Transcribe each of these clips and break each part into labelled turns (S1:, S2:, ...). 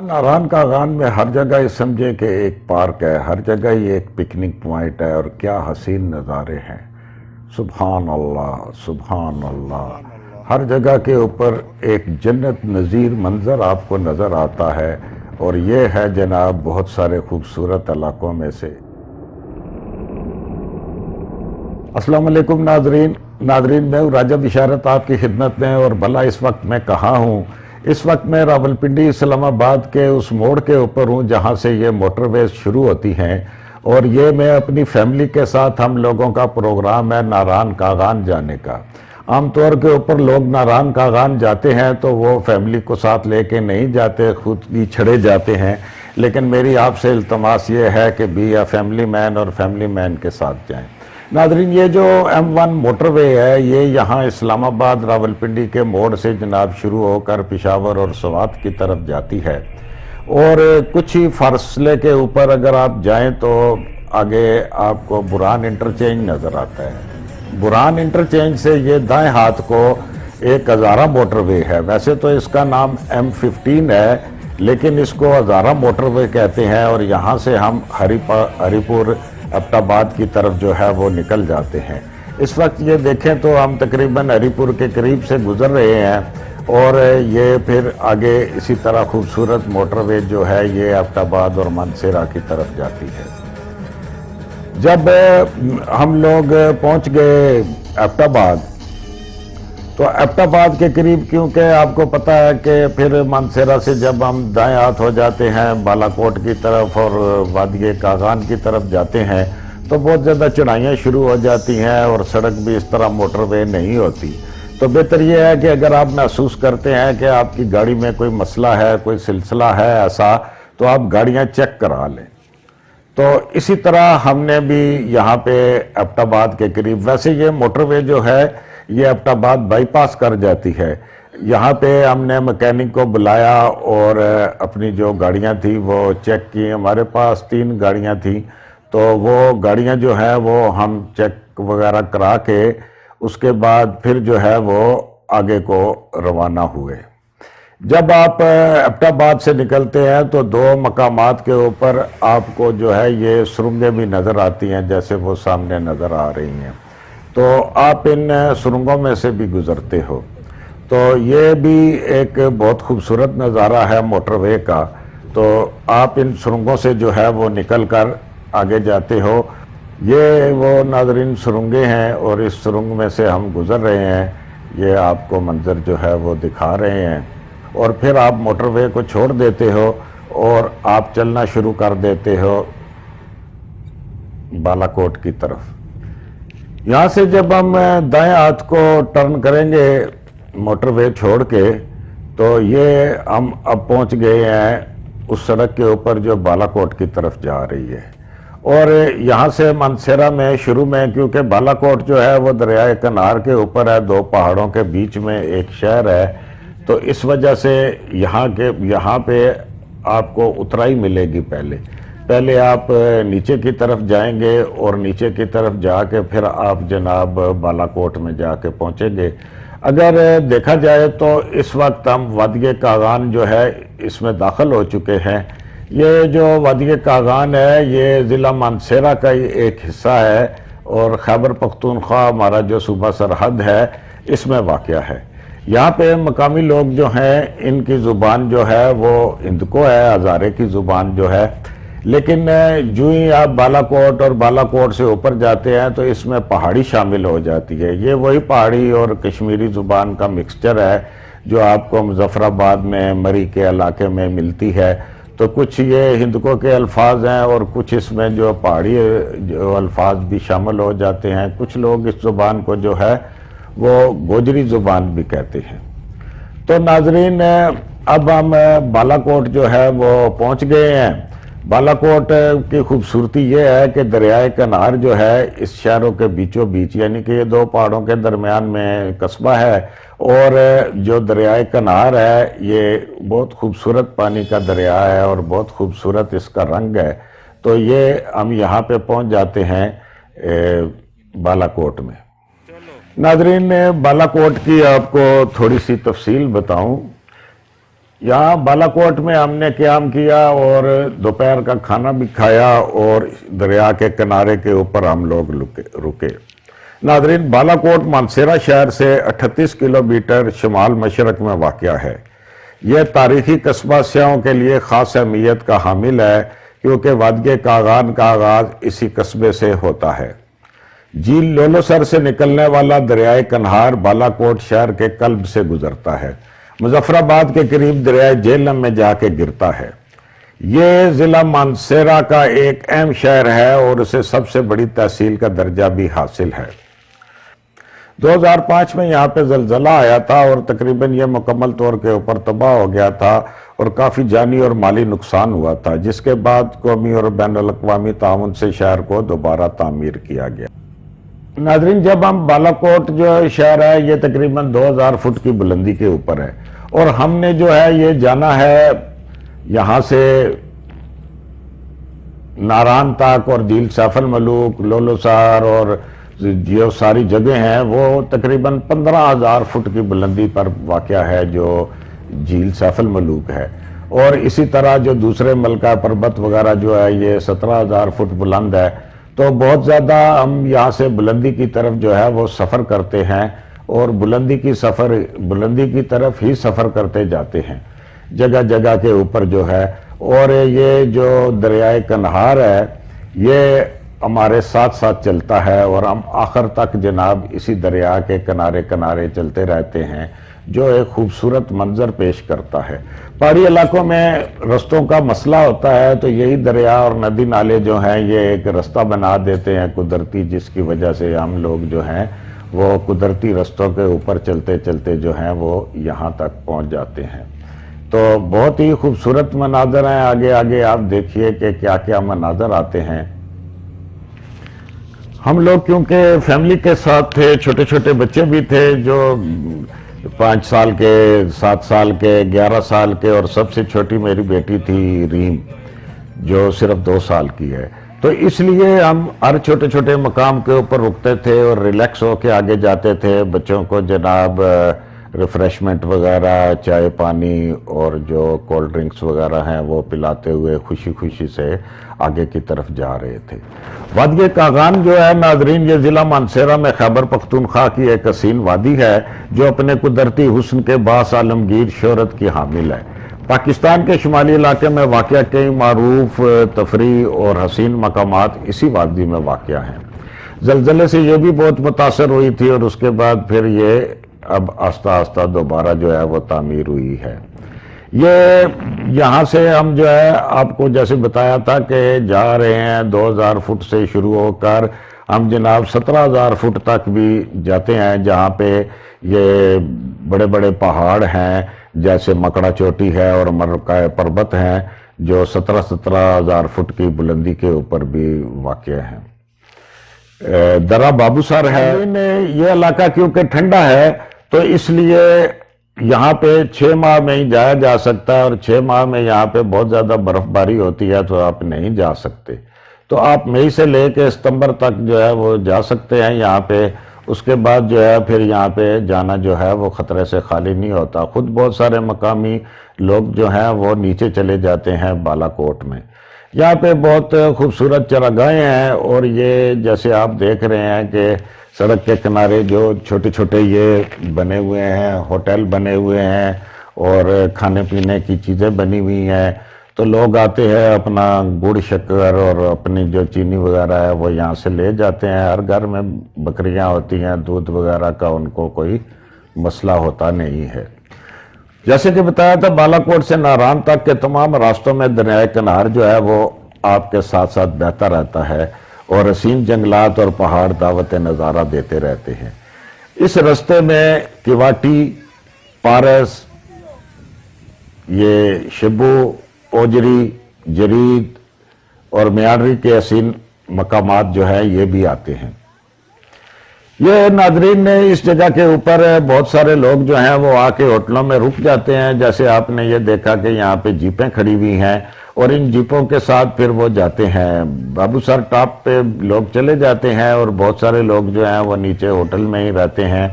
S1: नारायण कागान में हर जगह ये समझे कि एक पार्क है, हर जगह ये एक पिकनिक पॉइंट है और क्या हसीन नज़ारे हैं। सुभान अल्लाह सुभान अल्लाह। हर जगह के ऊपर एक जन्नत नज़ीर मंज़र आपको नज़र आता है और ये है जनाब बहुत सारे खूबसूरत इलाकों में से। अस्सलाम वालेकुम नाजरीन मैं राजा बिशारत आपकी खिदमत में। और भला इस वक्त मैं कहाँ हूँ? इस वक्त मैं रावलपिंडी इस्लामाबाद के उस मोड़ के ऊपर हूँ जहाँ से ये मोटरवेज शुरू होती हैं और ये मैं अपनी फैमिली के साथ, हम लोगों का प्रोग्राम है नारायण कागान जाने का। आमतौर के ऊपर लोग नारायण कागान जाते हैं तो वो फैमिली को साथ लेके नहीं जाते, खुद ही छड़े जाते हैं। लेकिन मेरी आपसे इल्तमास ये है कि बी अ फैमिली मैन और फैमिली मैन के साथ जाएं। नादरीन, ये जो M1 मोटरवे है ये यहाँ इस्लामाबाद रावलपिंडी के मोड़ से जनाब शुरू होकर पेशावर और स्वात की तरफ जाती है और कुछ ही फासले के ऊपर अगर आप जाएं तो आगे आपको बुरहान इंटरचेंज नज़र आता है। बुरहान इंटरचेंज से ये दाएं हाथ को एक हज़ारा मोटरवे है। वैसे तो इसका नाम M15 है लेकिन इसको हज़ारा मोटरवे कहते हैं और यहाँ से हम हरीपुर अब्टाबाद की तरफ जो है वो निकल जाते हैं। इस वक्त ये देखें तो हम तकरीबन हरीपुर के करीब से गुजर रहे हैं और ये फिर आगे इसी तरह खूबसूरत मोटरवे जो है ये अब्टाबाद और मानसेरा की तरफ जाती है। जब हम लोग पहुंच गए अब्टाबाद तो अब्टाबाद के करीब, क्योंकि आपको पता है कि फिर मानसेरा से जब हम दाएं हाथ हो जाते हैं बालाकोट की तरफ और वादिये कागान की तरफ जाते हैं तो बहुत ज़्यादा चढ़ाइयाँ शुरू हो जाती हैं और सड़क भी इस तरह मोटरवे नहीं होती। तो बेहतर ये है कि अगर आप महसूस करते हैं कि आपकी गाड़ी में कोई मसला है, कोई सिलसिला है ऐसा, तो आप गाड़ियाँ चेक करा लें। तो इसी तरह हमने भी यहाँ पे अब्टाबाद के करीब, वैसे ये मोटरवे जो है ये अब्टाबाद बाईपास कर जाती है। यहाँ पे हमने मैकेनिक को बुलाया और अपनी जो गाड़ियाँ थी वो चेक की। हमारे पास 3 गाड़ियाँ थी तो वो गाड़ियाँ जो है वो हम चेक वगैरह करा के उसके बाद फिर जो है वो आगे को रवाना हुए। जब आप अब्टाबाद से निकलते हैं तो 2 मकामात के ऊपर आपको जो है ये सुरंगें भी नज़र आती हैं, जैसे वो सामने नज़र आ रही हैं। तो आप इन सुरंगों में से भी गुजरते हो। तो ये भी एक बहुत खूबसूरत नज़ारा है मोटरवे का। तो आप इन सुरंगों से जो है वो निकल कर आगे जाते हो। ये वो नाज़रीन सुरंगें हैं और इस सुरंग में से हम गुज़र रहे हैं। ये आपको मंज़र जो है वो दिखा रहे हैं और फिर आप मोटरवे को छोड़ देते हो और आप चलना शुरू कर देते हो बालाकोट की तरफ। यहाँ से जब हम दाएं हाथ को टर्न करेंगे मोटरवे छोड़ के तो ये हम अब पहुँच गए हैं उस सड़क के ऊपर जो बालाकोट की तरफ जा रही है। और यहाँ से मानसेरा में शुरू में, क्योंकि बालाकोट जो है वो दरियाए कनार के ऊपर है, 2 पहाड़ों के बीच में एक शहर है, तो इस वजह से यहाँ पे आपको उतराई मिलेगी। पहले आप नीचे की तरफ जाएंगे और नीचे की तरफ जाके फिर आप जनाब बालाकोट में जाके पहुंचेंगे। अगर देखा जाए तो इस वक्त हम वादिये कागान जो है इसमें दाखिल हो चुके हैं। ये जो वादिये कागान है ये ज़िला मानसेरा का ही एक हिस्सा है और खैबर पख्तूनख्वा हमारा जो सूबा सरहद है इसमें वाक़या है। यहाँ पे मकामी लोग जो हैं इनकी ज़ुबान जो है वो हिंदको है, हज़ारे की ज़ुबान जो है। लेकिन जो ही आप बालाकोट और बालाकोट से ऊपर जाते हैं तो इसमें पहाड़ी शामिल हो जाती है। ये वही पहाड़ी और कश्मीरी ज़ुबान का मिक्सचर है जो आपको मुजफ्फराबाद में मरी के इलाके में मिलती है। तो कुछ ये हिंदकों के अल्फाज हैं और कुछ इसमें जो पहाड़ी जो अल्फाज भी शामिल हो जाते हैं। कुछ लोग इस ज़ुबान को जो है वो गोजरी ज़ुबान भी कहते हैं। तो नाजरीन, अब हम बालाकोट जो है वो पहुँच गए हैं। बालाकोट की खूबसूरती ये है कि दरियाए कनार जो है इस शहरों के बीचों बीच, यानी कि ये 2 पहाड़ों के दरमियान में कस्बा है और जो दरियाए कनार है ये बहुत खूबसूरत पानी का दरिया है और बहुत खूबसूरत इसका रंग है। तो ये हम यहाँ पे पहुँच जाते हैं बालाकोट में। नाजरीन, बालाकोट की आपको थोड़ी सी तफसील बताऊं यहाँ बालाकोट में हमने क़याम किया और दोपहर का खाना भी खाया और दरिया के किनारे के ऊपर हम लोग रुके। नादरीन, बालाकोट मानसेरा शहर से 38 किलोमीटर शुमाल मशरक में वाक़या है। यह तारीखी कस्बा सियाहों के लिए ख़ास अहमियत का हामिल है क्योंकि वादिये कागान का आगाज़ इसी कस्बे से होता है। झील लोलोसर से निकलने वाला दरियाए कन्हार बालाकोट शहर के कल्ब से गुजरता है। मुजफ्फराबाद के करीब दरियाए झेलम में जाके गिरता है। ये ज़िला मानसेरा का एक अहम शहर है और उसे सबसे बड़ी तहसील का दर्जा भी हासिल है। 2005 में यहाँ पे ज़लज़ला आया था और तकरीबन ये मुकम्मल तौर के ऊपर तबाह हो गया था और काफ़ी जानी और माली नुकसान हुआ था, जिसके बाद कौमी और बैनुल-अक़वामी ताउन से शहर को दोबारा तामीर किया गया। नाज़रीन, जब हम बालाकोट जो शहर है ये तकरीबन 2000 फुट की बुलंदी के ऊपर है और हमने जो है ये जाना है यहाँ से नारान तक और झील सैफुल मलूक, लोलोसर और जो सारी जगह हैं वो तकरीबन 15,000 फुट की बुलंदी पर वाक़या है जो झील सैफुल मलूक है। और इसी तरह जो दूसरे मलका पर्वत वगैरह जो है ये 17,000 फुट बुलंद है। तो बहुत ज़्यादा हम यहाँ से बुलंदी की तरफ जो है वो सफ़र करते हैं और बुलंदी की तरफ ही सफ़र करते जाते हैं जगह जगह के ऊपर जो है। और ये जो दरियाए कन्हार है ये हमारे साथ साथ चलता है और हम आखिर तक जनाब इसी दरिया के किनारे किनारे चलते रहते हैं जो एक खूबसूरत मंजर पेश करता है। पहाड़ी इलाकों में रस्तों का मसला होता है तो यही दरिया और नदी नाले जो हैं ये एक रास्ता बना देते हैं कुदरती, जिसकी वजह से हम लोग जो हैं वो कुदरती रस्तों के ऊपर चलते चलते जो हैं वो यहाँ तक पहुँच जाते हैं। तो बहुत ही खूबसूरत मनाजर हैं। आगे आगे आप देखिए कि क्या क्या मनाजर आते हैं। हम लोग क्योंकि फैमिली के साथ थे, छोटे छोटे बच्चे भी थे जो 5 साल के, 7 साल के, 11 साल के और सबसे छोटी मेरी बेटी थी रीम जो सिर्फ 2 साल की है। तो इसलिए हम हर छोटे छोटे मकाम के ऊपर रुकते थे और रिलैक्स होके आगे जाते थे। बच्चों को जनाब रिफ़्रेशमेंट वगैरह, चाय पानी और जो कोल्ड ड्रिंक्स वगैरह हैं वो पिलाते हुए खुशी खुशी से आगे की तरफ जा रहे थे। वादिये कागान जो है नाजरीन ये ज़िला मानसेरा में खैबर पख्तूनख्वा की एक हसीन वादी है जो अपने कुदरती हुस्न के बास आलमगीर शोहरत की हामिल है। पाकिस्तान के शुमाली इलाके में वाक़या कई मारूफ तफरी और हसीन मकामात इसी वादी में वाक़या हैं। ज़लज़ले से ये भी बहुत मुतासर हुई थी और उसके बाद फिर ये अब आस्ता आस्ता दोबारा जो है वो तामीर हुई है। ये यहाँ से हम जो है आपको जैसे बताया था कि जा रहे हैं 2000 फुट से शुरू होकर हम जनाब 17,000 फुट तक भी जाते हैं, जहाँ पे ये बड़े बड़े पहाड़ हैं जैसे मकड़ा चोटी है और मरका पर्वत हैं जो 17,000 फुट की बुलंदी के ऊपर भी वाक़या हैं। दरा बाबूसर है। ये इलाका क्योंकि ठंडा है तो इसलिए यहाँ पे 6 माह में ही जाया जा सकता है और 6 माह में यहाँ पे बहुत ज़्यादा बर्फबारी होती है तो आप नहीं जा सकते। तो आप मई से लेके सितंबर तक जो है वो जा सकते हैं यहाँ पे। उसके बाद जो है फिर यहाँ पे जाना जो है वो ख़तरे से खाली नहीं होता। खुद बहुत सारे मकामी लोग जो हैं वो नीचे चले जाते हैं बालाकोट में। यहाँ पे बहुत खूबसूरत चरागाहें हैं और ये जैसे आप देख रहे हैं कि सड़क के किनारे जो छोटे छोटे ये बने हुए हैं, होटल बने हुए हैं और खाने पीने की चीज़ें बनी हुई हैं। तो लोग आते हैं अपना गुड़ शक्कर और अपनी जो चीनी वगैरह है वो यहाँ से ले जाते हैं। हर घर में बकरियाँ होती हैं, दूध वगैरह का उनको कोई मसला होता नहीं है। जैसे कि बताया था बालाकोट से नारान तक के तमाम रास्तों में दरियाए कन्हार जो है वो आपके साथ साथ बहता रहता है और हसीन जंगलात और पहाड़ दावत नज़ारा देते रहते हैं। इस रास्ते में किवाटी, पारस, ये शिबू, ओजरी, जरीद और मियारी के हसीन मकामात जो है ये भी आते हैं। ये नाजरीन ने इस जगह के ऊपर बहुत सारे लोग जो हैं वो आके होटलों में रुक जाते हैं। जैसे आपने ये देखा कि यहाँ पे जीपें खड़ी हुई हैं और इन जीपों के साथ फिर वो जाते हैं बाबूसर टॉप पे लोग चले जाते हैं और बहुत सारे लोग जो हैं वो नीचे होटल में ही रहते हैं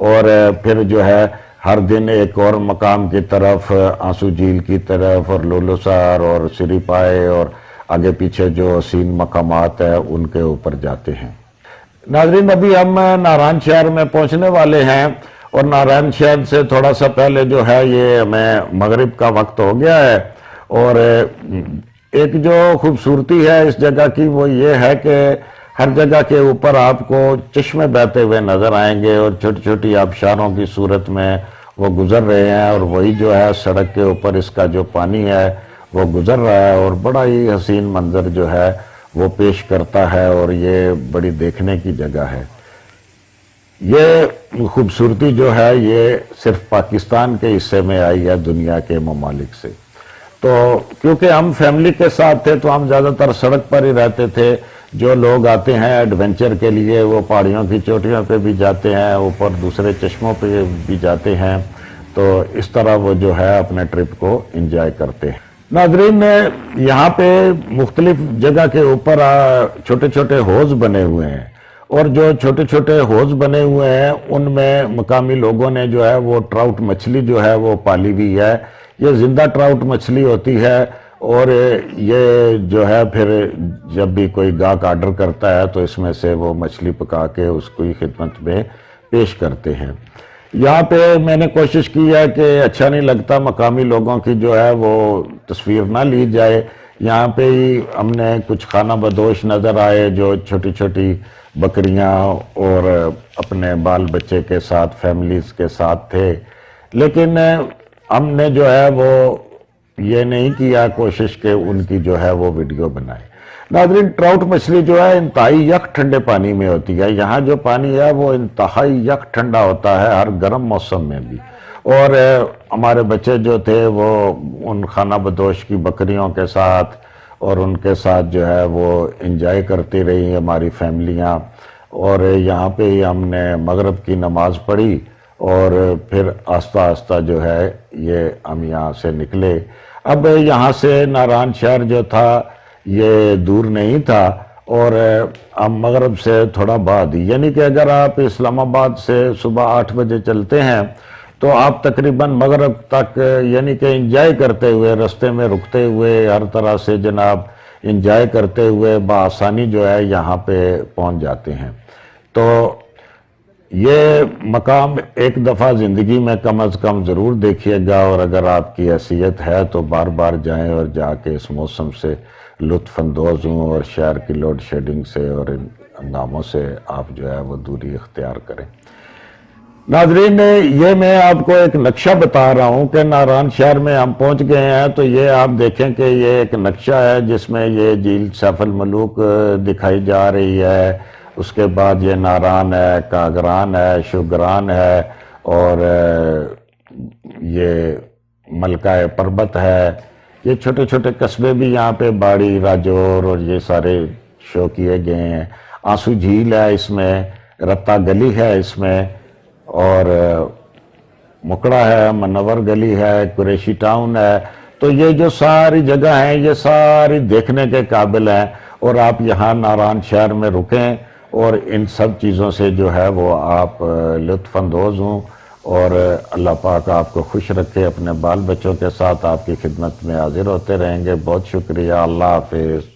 S1: और फिर जो है ہر دن ایک اور مقام کی طرف، آنسو جھیل کی طرف اور لولو سار اور سری پائے اور آگے پیچھے جو حسین مقامات ہیں ان کے اوپر جاتے ہیں۔ ناظرین، ابھی ہم ناران شہر میں پہنچنے والے ہیں، اور ناران شہر سے تھوڑا سا پہلے جو ہے یہ ہمیں مغرب کا وقت ہو گیا ہے، اور ایک جو خوبصورتی ہے اس جگہ کی وہ یہ ہے کہ ہر جگہ کے اوپر آپ کو چشمے بہتے ہوئے نظر آئیں گے، اور چھوٹی چھوٹی آبشاروں کی صورت میں وہ گزر رہے ہیں، اور وہی جو ہے سڑک کے اوپر اس کا جو پانی ہے وہ گزر رہا ہے، اور بڑا ہی حسین منظر جو ہے وہ پیش کرتا ہے، اور یہ بڑی دیکھنے کی جگہ ہے۔ یہ خوبصورتی جو ہے یہ صرف پاکستان کے حصے میں آئی ہے، دنیا کے ممالک سے۔ تو کیونکہ ہم فیملی کے ساتھ تھے تو ہم زیادہ تر سڑک پر ہی رہتے تھے۔ جو لوگ آتے ہیں ایڈونچر کے لیے وہ پہاڑیوں کی چوٹیوں پہ بھی جاتے ہیں، اوپر دوسرے چشموں پہ بھی جاتے ہیں، تو اس طرح وہ جو ہے اپنے ٹرپ کو انجوائے کرتے ہیں۔ ناظرین، یہاں پہ مختلف جگہ کے اوپر چھوٹے چھوٹے ہوز بنے ہوئے ہیں، اور جو چھوٹے چھوٹے ہوز بنے ہوئے ہیں ان میں مقامی لوگوں نے جو ہے وہ ٹراؤٹ مچھلی جو ہے وہ پالی ہوئی ہے۔ یہ زندہ ٹراؤٹ مچھلی ہوتی ہے، اور یہ جو ہے پھر جب بھی کوئی گاہک آرڈر کرتا ہے تو اس میں سے وہ مچھلی پکا کے اس کی خدمت میں پیش کرتے ہیں۔ یہاں پہ میں نے کوشش کی ہے کہ اچھا نہیں لگتا مقامی لوگوں کی جو ہے وہ تصویر نہ لی جائے۔ یہاں پہ ہی ہم نے کچھ خانہ بدوش نظر آئے جو چھوٹی چھوٹی بکریاں اور اپنے بال بچے کے ساتھ فیملیز کے ساتھ تھے، لیکن ہم نے جو ہے وہ یہ نہیں کیا کوشش کہ ان کی جو ہے وہ ویڈیو بنائے۔ ناظرین، ٹراؤٹ مچھلی جو ہے انتہائی یک ٹھنڈے پانی میں ہوتی ہے۔ یہاں جو پانی ہے وہ انتہائی یک ٹھنڈا ہوتا ہے ہر گرم موسم میں بھی، اور ہمارے بچے جو تھے وہ ان خانہ بدوش کی بکریوں کے ساتھ اور ان کے ساتھ جو ہے وہ انجوائے کرتی رہی ہماری فیملیاں، اور یہاں پہ ہی ہم نے مغرب کی نماز پڑھی، اور پھر آہستہ آہستہ جو ہے یہ ہم یہاں سے نکلے۔ اب یہاں سے ناران شہر جو تھا یہ دور نہیں تھا، اور ہم مغرب سے تھوڑا بعد ہی، یعنی کہ اگر آپ اسلام آباد سے صبح 8 بجے چلتے ہیں تو آپ تقریباً مغرب تک یعنی کہ انجوائے کرتے ہوئے، رستے میں رکتے ہوئے، ہر طرح سے جناب انجوائے کرتے ہوئے بآسانی جو ہے یہاں پہ پہنچ جاتے ہیں۔ تو یہ مقام ایک دفعہ زندگی میں کم از کم ضرور دیکھیے گا، اور اگر آپ کی حیثیت ہے تو بار بار جائیں اور جا کے اس موسم سے لطف اندوز ہوں، اور شہر کی لوڈ شیڈنگ سے اور ان ہنگاموں سے آپ جو ہے وہ دوری اختیار کریں۔ ناظرین، یہ میں آپ کو ایک نقشہ بتا رہا ہوں کہ ناران شہر میں ہم پہنچ گئے ہیں، تو یہ آپ دیکھیں کہ یہ ایک نقشہ ہے جس میں یہ جھیل سیف الملوک دکھائی جا رہی ہے، اس کے بعد یہ ناران ہے، کاگران ہے، شوگران ہے، اور یہ ملکہ پربت ہے۔ یہ چھوٹے چھوٹے قصبے بھی یہاں پہ باڑی، راجور اور یہ سارے شو کیے گئے ہیں۔ آنسو جھیل ہے اس میں، رتا گلی ہے اس میں، اور مکڑا ہے، منور گلی ہے، قریشی ٹاؤن ہے۔ تو یہ جو ساری جگہ ہیں یہ ساری دیکھنے کے قابل ہیں، اور آپ یہاں ناران شہر میں رکیں اور ان سب چیزوں سے جو ہے وہ آپ لطف اندوز ہوں، اور اللہ پاک آپ کو خوش رکھے۔ اپنے بال بچوں کے ساتھ آپ کی خدمت میں حاضر ہوتے رہیں گے۔ بہت شکریہ، اللہ حافظ۔